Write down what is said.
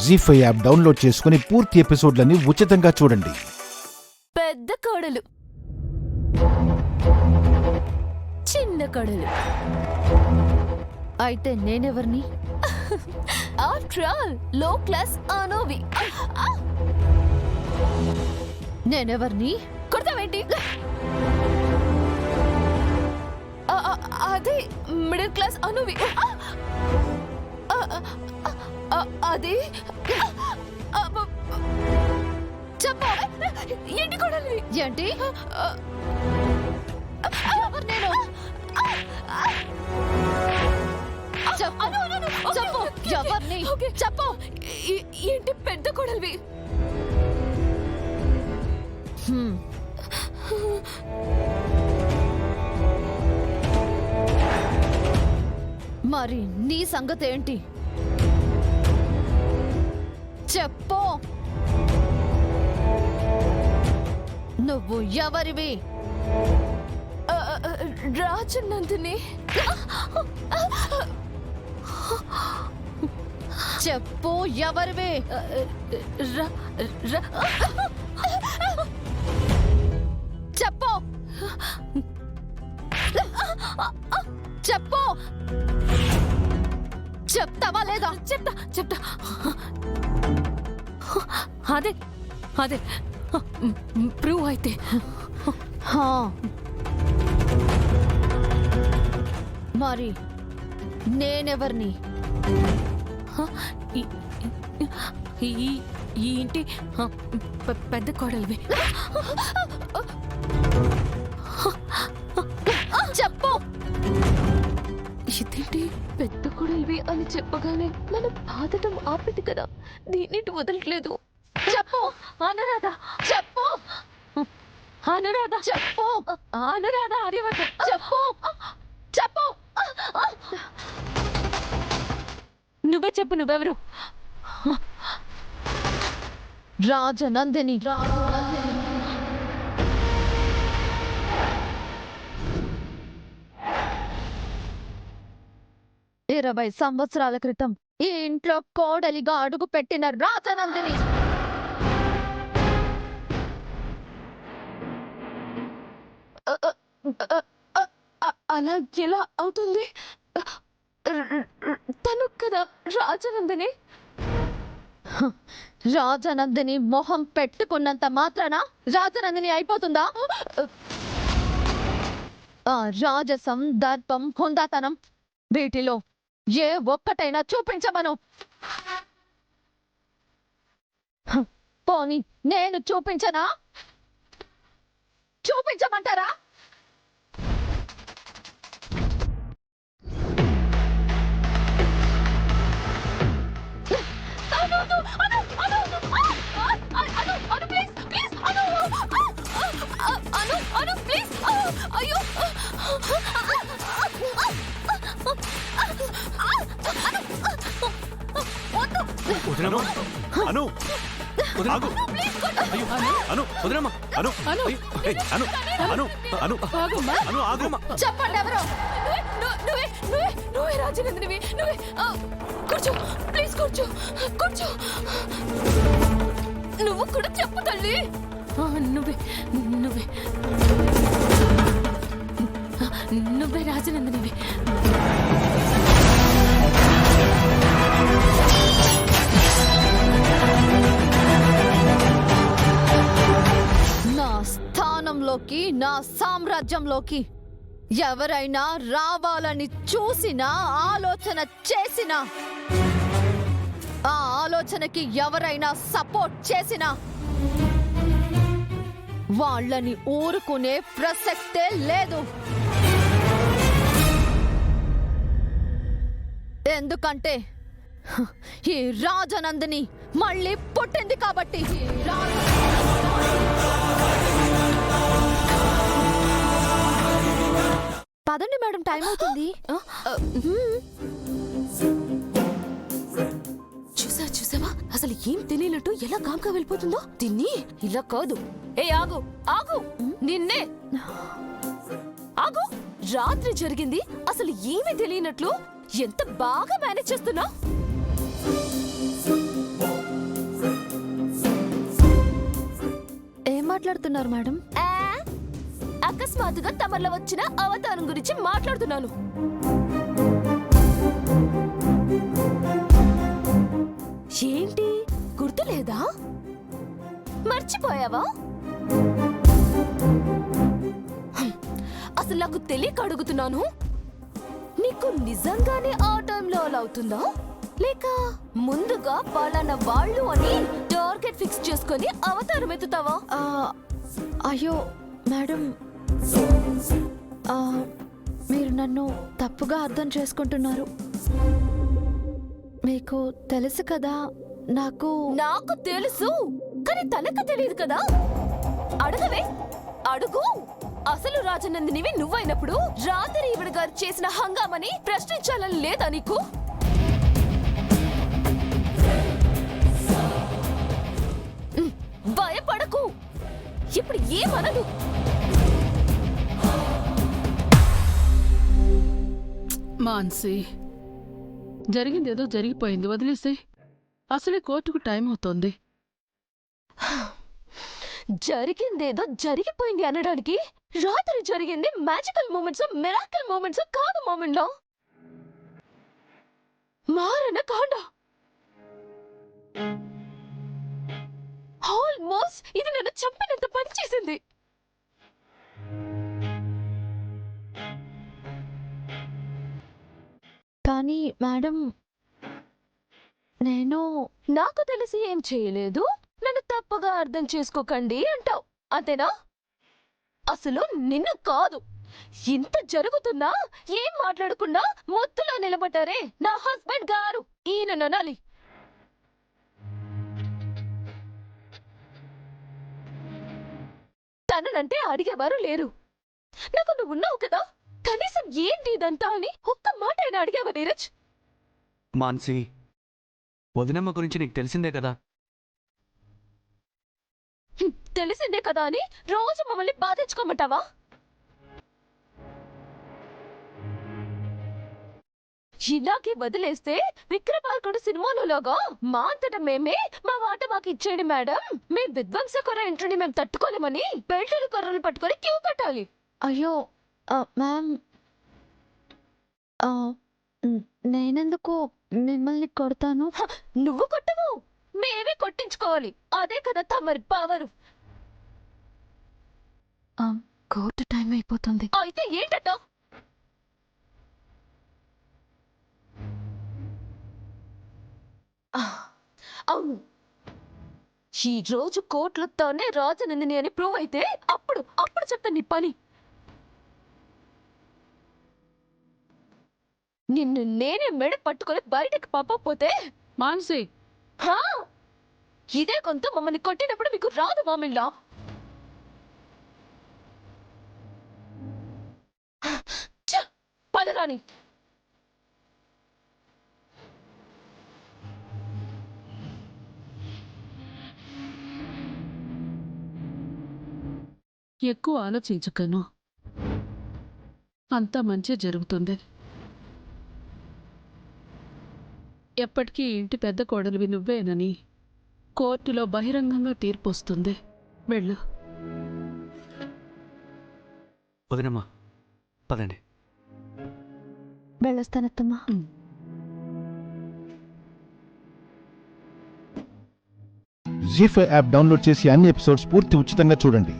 జీ5 app download చేసుకుని పూర్తి ఎపిసోడ్లని ఉచితంగా చూడండి. పెద్ద కోడలు, చిన్న కోడలు అయితే నేనెవర్ని? ఆఫ్టర్ ఆల్ లో క్లాస్ అనోవి. నేనెవర్ని? కొడతావేంటి? అదే మిడిల్ క్లాస్ అనువి. అది చెప్పు. ఏంటి కొడాలి? ఏంటి? నేను చెప్పు, ఎవరిని? చెప్పు. ఏంటి పెద్ద కొడలివి? మరి నీ సంగతి ఏంటి? చెప్పు. నువ్వు ఎవరివి? రాజనందిని. చెప్పు, ఎవరివి? చెప్పు, చెప్పు. చెప్తావా లేదా? చెప్తా. అదే ప్రూవ్ అయితే. మరి నేనెవర్ని? ఈ ఇంటి పెద్ద కోడలివి. చెప్పు. ఇదేంటి పెద్ద కోడలివి అని చెప్పగానే మనం బాధటం ఆపింది కదా, దీన్నింటి వదలట్లేదు. చెప్పు అనురాధ. చెప్పు అనురాధ. చెప్పు అనురాధ. ఆర్యవర్ధ. చెప్పు. నువ్వే చెప్పు, నువ్వెవరు? రాజనందిని. 20 సంవత్సరాల క్రితం ఈ ఇంట్లో కోడలిగా అడుగు పెట్టిన రాజనందిని. అలా ఎలా అవుతుంది? తను కదా రాజనందిని. రాజనందిని మొహం పెట్టుకున్నంత మాత్రాన రాజనందిని అయిపోతుందా? రాజసం, దర్పం, హుందాతనం వీటిలో ఏ ఒక్కటైనా చూపించమను. పోనీ నేను చూపించనా? చూపించమంటారా? చెప్పండి ఎవరు? నువ్వే రాజనందినివి. నువ్వే. కూర్చో ప్లీజ్, కూర్చో. నువ్వు కూడా చెప్పు తల్లి. నువ్వే రాజనందినివి. నా స్థానంలోకి, నా సామ్రాజ్యంలోకి ఎవరైనా రావాలని చూసినా, ఆలోచన చేసినా, ఆ ఆలోచనకి ఎవరైనా సపోర్ట్ చేసినా వాళ్ళని ఊరుకునే ప్రసక్తే లేదు. ఎందుకంటే ఈ రాజనందిని మళ్ళీ పుట్టింది కాబట్టి. పదండి మేడం, టైం అవుతుంది. చూసావా అసలు ఏం తెలియనట్టు ఎలా కామ్గా వెళ్ళిపోతుందో? తిని ఇలా కాదు. ఆగు నిన్నే. ఆగు. రాత్రి జరిగింది అసలు ఏమీ తెలియనట్లు ఎంత బాగా మేనేజ్ చేస్తున్నా. మాట్లాడుతున్నారు మేడం? అకస్మాత్తుగా తమర్లో వచ్చిన అవతారం గురించి మాట్లాడుతున్నాను. ఏంటి గుర్తులేదా? మర్చిపోయావా? అసలు నాకు తెలియక అడుగుతున్నాను. నీకు నిజంగానే ఆ టైంలో అలా అవుతుందా, లేక ముందుగా పలానా వాళ్ళు అని టార్గెట్ ఫిక్స్ చేసుకొని అవతారం ఎత్తుతావా? అయ్యో మేడం, మీరు నన్ను తప్పుగా అర్థం చేసుకుంటున్నారు. మీకు తెలుసు కదా, నాకు తెలుసు, కానీ తనకు తెలియదు కదా. అడగవే, అడుగు. అసలు రాజనందినివి నువ్వైనప్పుడు రాత్రి ఈవిడ గారు చేసిన హంగామని ప్రశ్నించాలని లేదా నీకు? భయపడకు, ఇప్పుడు ఏమనదు. మాన్సి, జరిగిందేదో జరిగిపోయింది, వదిలేసే. అసలే కోర్టుకు టైం అవుతోంది. జరిగిందేదో జరిగిపోయింది అనడానికి రాత్రి జరిగింది మ్యాజికల్ మూమెంట్స్, మిరాకిల్ మూమెంట్స్ కాదు మూమెంట్లో. మారణ కాండ. ఆల్మోస్ట్ ఇది నన్ను చంపినంత పని చేసింది. కానీ మేడం, నాకు తెలిసి ఏం చేయలేదు, నన్ను తప్పుగా అర్థం చేసుకోకండి అంటావు, అంతేనా? అసలు నిన్ను కాదు. ఇంత జరుగుతున్నా ఏం మాట్లాడకుండా మొత్తులో నిలబడ్డారే నా హస్బెండ్ గారు, ఈయన ననాలి. తననంటే అడిగేవారు లేరు. నాకు నువ్వు ఉన్నావు కదా, కనీసం ఏంటి ఇదంతా అని ఒక్క మాట అయినా అడిగావా నీరజ్? మాన్సి, వదినమ్మ గురించి నీకు తెలిసిందే కదా. తెలిసిందే కదా అని రోజు మమ్మల్ని బాధించుకోమంటావా? ఇలాగే వదిలేస్తే విక్రమార్కుడు సినిమాలోగా మా అంతటా మేమే మా వాట మాకు ఇచ్చేయండి మేడం, మీ విధ్వంసకర ఎంట్రీని మేము తట్టుకోలేమని బెల్టులు కర్రలు పట్టుకొని క్యూ కట్టాలి. అయ్యో మ్యామ్, నేనెందుకు మిమ్మల్ని కొడతాను? నువ్వు కొట్టవు, మేమే కొట్టించుకోవాలి. అదే కదా తమరి పవరు. కోర్టు టైం అయిపోతుంది. అయితే ఏంటట? అవును, ఈ రోజు కోర్టులో తానే రాజనందిని అని ప్రూవ్ అయితే అప్పుడు చెప్తా నీ పని. నిన్ను నేనే మెడ పట్టుకొని బయటకు పంపకపోతే మాన్సి, ఇదే కొంత మమ్మల్ని కొట్టినప్పుడు మీకు రాదు మామిళ్ళ. పదరాని. ఎక్కువ ఆలోచించకను, అంతా మంచి జరుగుతుంది. ఎప్పటికీ ఇంటి పెద్ద కోడలివి నువ్వేనని కోర్టులో బహిరంగంగా తీర్పు వస్తుంది. వెళ్ళు. వదినమ్మ, పదండి. వెళ్ళొస్తానత్తమ్మా. జీ5 యాప్ డౌన్లోడ్ చేసి అన్ని ఎపిసోడ్స్ పూర్తి ఉచితంగా చూడండి.